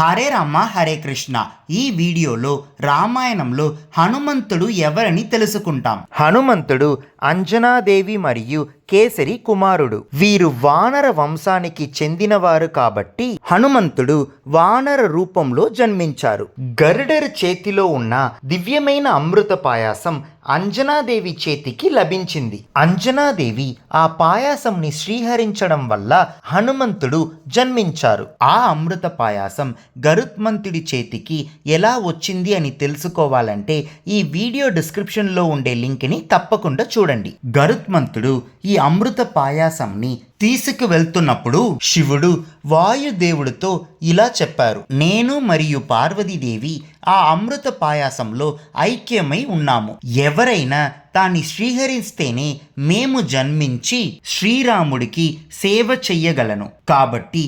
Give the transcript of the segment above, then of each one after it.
హరే రామ హరే కృష్ణ. ఈ వీడియోలో రామాయణంలో హనుమంతుడు ఎవరని తెలుసుకుంటాం. హనుమంతుడు అంజనాదేవి మరియు కేసరి కుమారుడు. వీరు వానర వంశానికి చెందినవారు కాబట్టి హనుమంతుడు వానర రూపంలో జన్మించారు. గరుడర్ చేతిలో ఉన్న దివ్యమైన అమృత పాయాసం అంజనాదేవి చేతికి లభించింది. అంజనాదేవి ఆ పాయాసంని శ్రీహరించడం వల్ల హనుమంతుడు జన్మించారు. ఆ అమృత పాయాసం గరుత్మంతుడి చేతికి ఎలా వచ్చింది అని తెలుసుకోవాలంటే ఈ వీడియో డిస్క్రిప్షన్లో ఉండే లింక్ని తప్పకుండా చూడండి. గరుత్మంతుడు ఈ అమృత పాయాసంని తీసుకువెళ్తున్నప్పుడు శివుడు వాయుదేవుడితో ఇలా చెప్పారు: నేను మరియు పార్వతీదేవి ఆ అమృత పాయాసంలో ఐక్యమై ఉన్నాము. ఎవరైనా దాన్ని శ్రీహరిస్తేనే మేము జన్మించి శ్రీరాముడికి సేవ చెయ్యగలను. కాబట్టి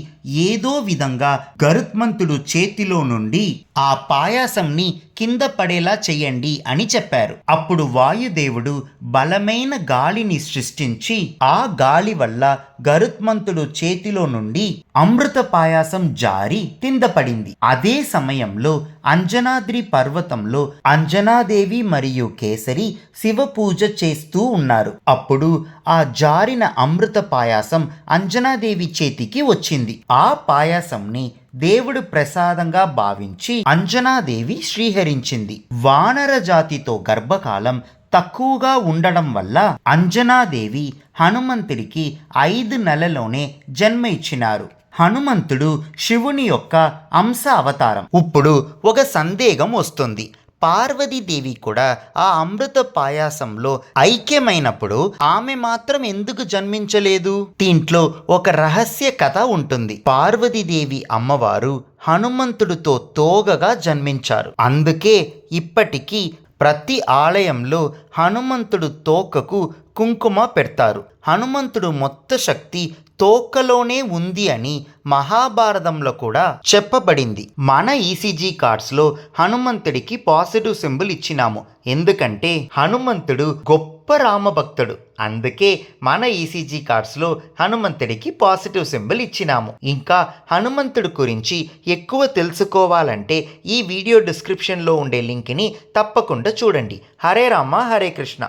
ఏదో విధంగా గరుత్మంతుడు చేతిలో నుండి ఆ పాయాసంని కింద పడేలా చెయ్యండి అని చెప్పారు. అప్పుడు వాయుదేవుడు బలమైన గాలిని సృష్టించి ఆ గాలి వల్ల గరుత్మంతుడు చేతిలో నుండి అమృత పాయాసం జారి కింద పడింది. అదే సమయంలో అంజనాద్రి పర్వతంలో అంజనాదేవి మరియు కేసరి శివ పూజ చేస్తూ ఉన్నారు. అప్పుడు ఆ జారిన అమృత పాయాసం అంజనాదేవి చేతికి వచ్చింది. ఆ పాయాసంని దేవుడు ప్రసాదంగా భావించి అంజనాదేవి శ్రీహరించింది. వానర జాతితో గర్భకాలం తక్కువగా ఉండడం వల్ల అంజనాదేవి హనుమంతుడికి 5 నెలలోనే జన్మ ఇచ్చినారు. హనుమంతుడు శివుని యొక్క అంశ అవతారం. ఇప్పుడు ఒక సందేహం వస్తుంది, పార్వతీదేవి కూడా ఆ అమృత పాయాసంలో ఐక్యమైనప్పుడు ఆమె మాత్రం ఎందుకు జన్మించలేదు? దీంట్లో ఒక రహస్య కథ ఉంటుంది. పార్వతీదేవి అమ్మవారు హనుమంతుడితో తోగగా జన్మించారు. అందుకే ఇప్పటికీ ప్రతి ఆలయంలో హనుమంతుడు తోకకు కుంకుమ పెడతారు. హనుమంతుడు మొత్తం శక్తి తోకలోనే ఉంది అని మహాభారతంలో కూడా చెప్పబడింది. మన ఈసీజీ కార్డ్స్లో హనుమంతుడికి పాజిటివ్ సింబల్ ఇచ్చినాము. ఎందుకంటే హనుమంతుడు గొప్ప రామభక్తుడు. అందుకే మన ఈసీజీ కార్డ్స్లో హనుమంతుడికి పాజిటివ్ సింబల్ ఇచ్చినాము. ఇంకా హనుమంతుడి గురించి ఎక్కువ తెలుసుకోవాలంటే ఈ వీడియో డిస్క్రిప్షన్లో ఉండే లింక్ని తప్పకుండా చూడండి. హరే రామ హరే కృష్ణ.